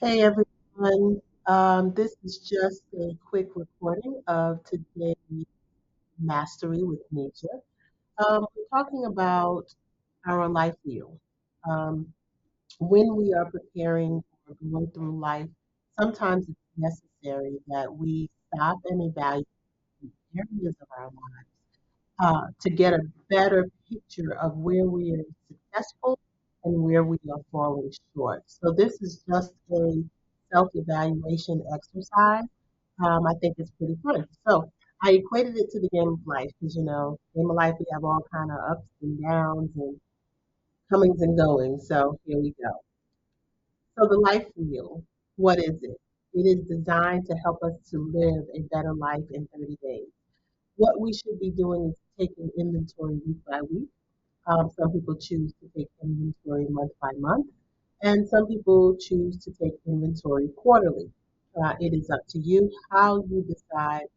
Hey everyone, this is just a quick recording of today's Mastery with Nature. We're talking about our life view. Um, when we are preparing or going through life, sometimes it's necessary that we stop and evaluate areas of our life to get a better picture of where we are successful and where we are falling short. So this is just a self-evaluation exercise. I think it's pretty fun. So I equated it to the game of life because game of life we have all kind of ups and downs and comings and goings. So here we go. So the life wheel, what is it? It is designed to help us to live a better life in 30 days. What we should be doing is taking inventory week by week. Some people choose to take inventory month by month, and some people choose to take inventory quarterly. It is up to you how you decide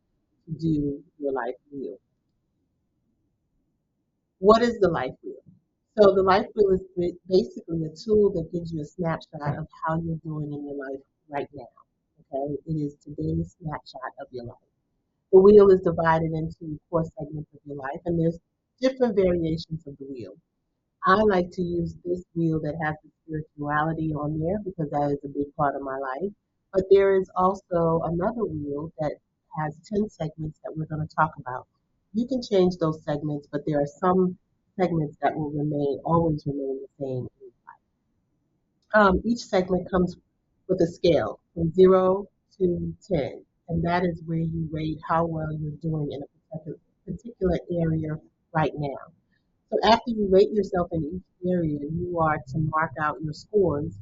to do your life wheel. What is the life wheel? So the life wheel is basically a tool that gives you a snapshot of how you're doing in your life right now. Okay, it is today's snapshot of your life. The wheel is divided into four segments of your life, and there's different variations of the wheel. I like to use this wheel that has the spirituality on there because that is a big part of my life. But there is also another wheel that has 10 segments that we're going to talk about. You can change those segments, but there are some segments that will always remain the same. Each segment comes with a scale from 0 to 10, and that is where you rate how well you're doing in a particular area right now. So after you rate yourself in each area, you are to mark out your scores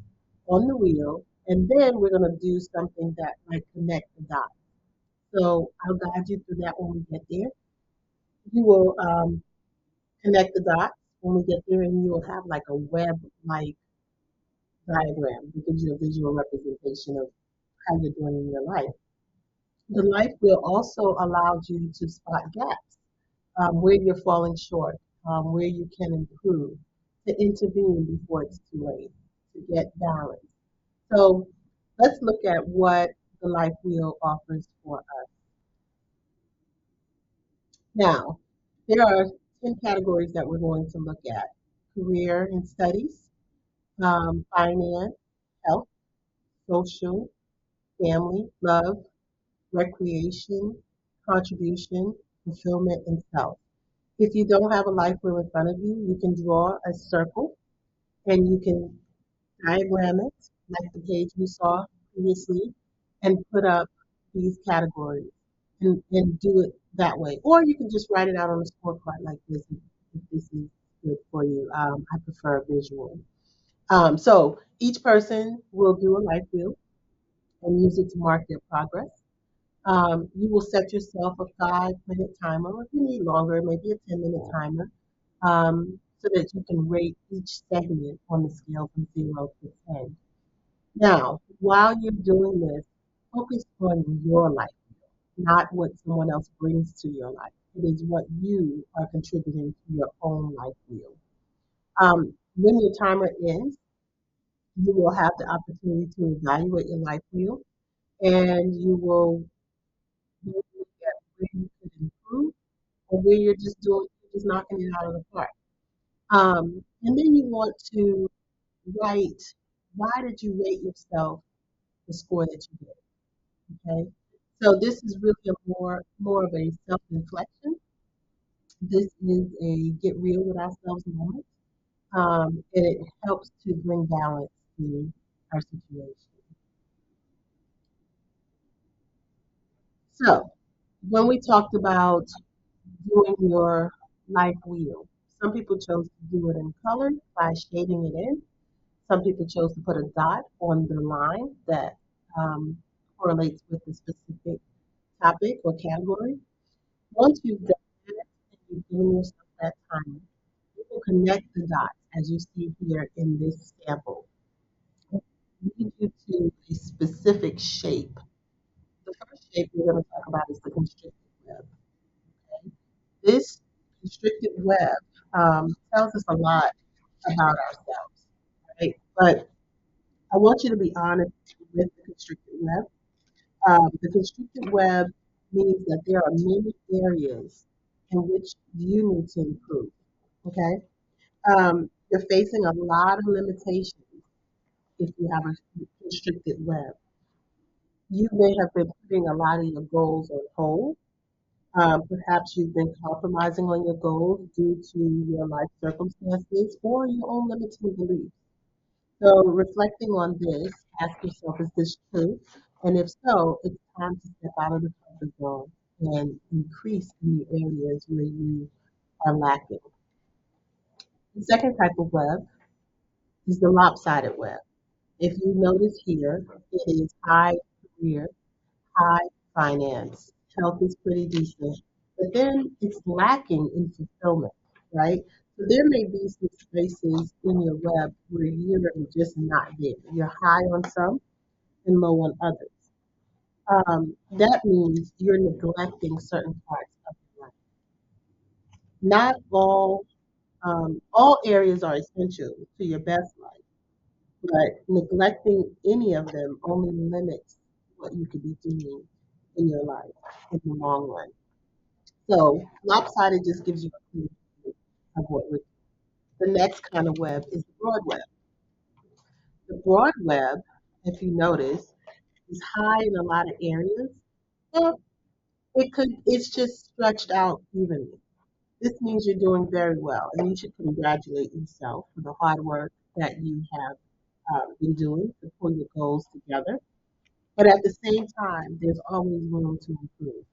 on the wheel, and then we're going to do something that might connect the dots. So I'll guide you through that when we get there. You will connect the dots when we get there, and you will have like a web-like diagram that gives you a visual representation of how you're doing in your life. The life wheel also allows you to spot gaps, where you're falling short, where you can improve, to intervene before it's too late, to get balance. So let's look at what the life wheel offers for us. Now, there are 10 categories that we're going to look at: career and studies, finance, health, social, family, love, recreation, contribution, fulfillment, and self. If you don't have a life wheel in front of you, you can draw a circle and you can diagram it like the page we saw previously and put up these categories and do it that way. Or you can just write it out on a scorecard like this if this is good for you. I prefer visual. So each person will do a life wheel and use it to mark their progress. You will set yourself a 5-minute timer, or if you need longer, maybe a 10-minute timer, so that you can rate each segment on the scale from 0 to 10. Now, while you're doing this, focus on your life, not what someone else brings to your life. It is what you are contributing to your own life wheel. When your timer ends, you will have the opportunity to evaluate your life wheel and you will look at where you could improve or where you're just knocking it out of the park. And then you want to write, why did you rate yourself the score that you did? Okay. So this is really more of a self-reflection. This is a get real with ourselves moment. And it helps to bring balance to our situation. So when we talked about doing your life wheel, some people chose to do it in color by shading it in. Some people chose to put a dot on the line that um, correlates with the specific topic or category. Once you've done that and you've given yourself that time, you will connect the dots as you see here in this sample. It leads you to a specific shape. The first shape we're going to talk about is the constricted web. Okay? This constricted web tells us a lot about ourselves, right? But I want you to be honest with the constricted web. The constricted web means that there are many areas in which you need to improve. Okay? You're facing a lot of limitations if you have a constricted web. You may have been putting a lot of your goals on hold. Perhaps you've been compromising on your goals due to your life circumstances or your own limiting beliefs. So, reflecting on this, ask yourself, is this true? And if so, it's time to step out of the comfort zone and increase in the areas where you are lacking. The second type of web is the lopsided web. If you notice here, it is high career, high finance, health is pretty decent, but then it's lacking in fulfillment, right? So there may be some spaces in your web where you're just not there. You're high on some and low on others. That means you're neglecting certain parts of your life. Not all areas are essential to your best life, but neglecting any of them only limits what you could be doing in your life in the long run. So lopsided just gives you a clear view of what we're. The next kind of web is the broad web. The broad web, if you notice, is high in a lot of areas. Well, it's just stretched out evenly. This means you're doing very well, and you should congratulate yourself for the hard work that you have been doing to pull your goals together. But at the same time, there's always room to improve.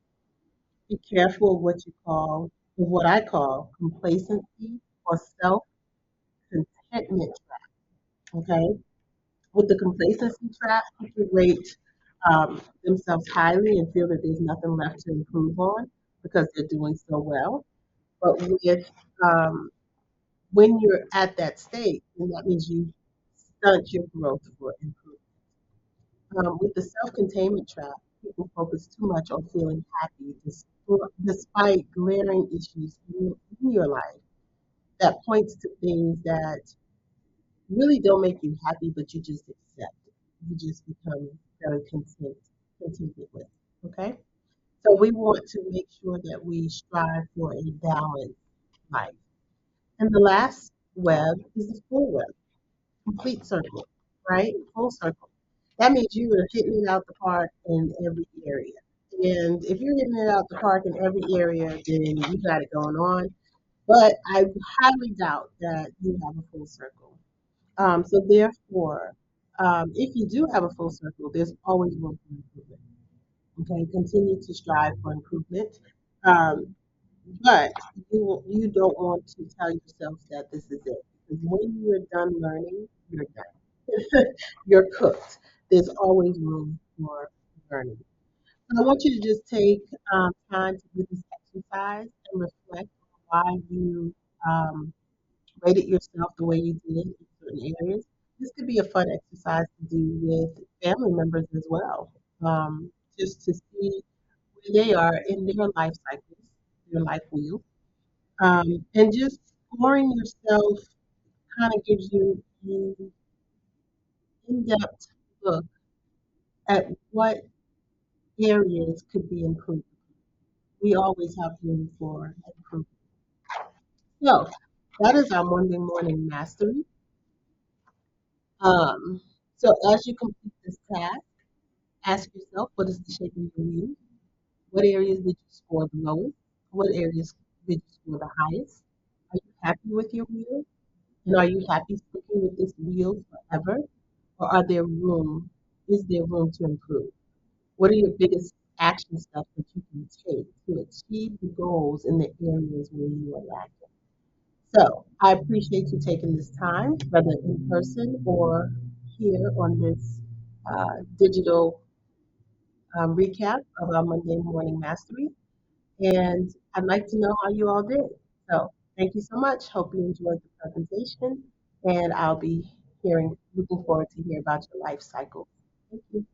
Be careful of of what I call complacency or self-contentment trap. Okay, with the complacency trap, people rate themselves highly and feel that there's nothing left to improve on because they're doing so well. But with when you're at that state, then that means you stunt your growth for improvement. With the self-containment trap, people focus too much on feeling happy despite glaring issues in your life that points to things that really don't make you happy, but you just accept it. You just become very contented with. Okay? So we want to make sure that we strive for a balanced life. And the last web is the full web, complete circle, right? Full circle. That means you are hitting it out the park in every area. And if you're hitting it out the park in every area, then you got it going on. But I highly doubt that you have a full circle. So therefore, if you do have a full circle, there's always room for improvement. Okay, continue to strive for improvement. Um, but you don't want to tell yourself that this is it. Because when you're done learning, you're done. You're cooked. There's always room for learning. And I want you to just take time to do this exercise and reflect on why you um, rated yourself the way you did in certain areas. This could be a fun exercise to do with family members as well, just to see where they are in their life cycles, their life wheel. And just scoring yourself kind of gives you an in-depth look at what areas could be improved. We always have room for improvement. So that is our Monday morning mastery. Um, so as you complete this task, ask yourself, what is the shape of your wheel? What areas did you score the lowest? What areas did you score the highest? Are you happy with your wheel? And are you happy sticking with this wheel forever? Or is there room to improve? What are your biggest action steps that you can take to achieve the goals in the areas where you are lacking? So I appreciate you taking this time, whether in person or here on this digital recap of our Monday morning mastery. And I'd like to know how you all did. So thank you so much. Hope you enjoyed the presentation. And I'll be looking forward to hear about your life cycle. Thank you.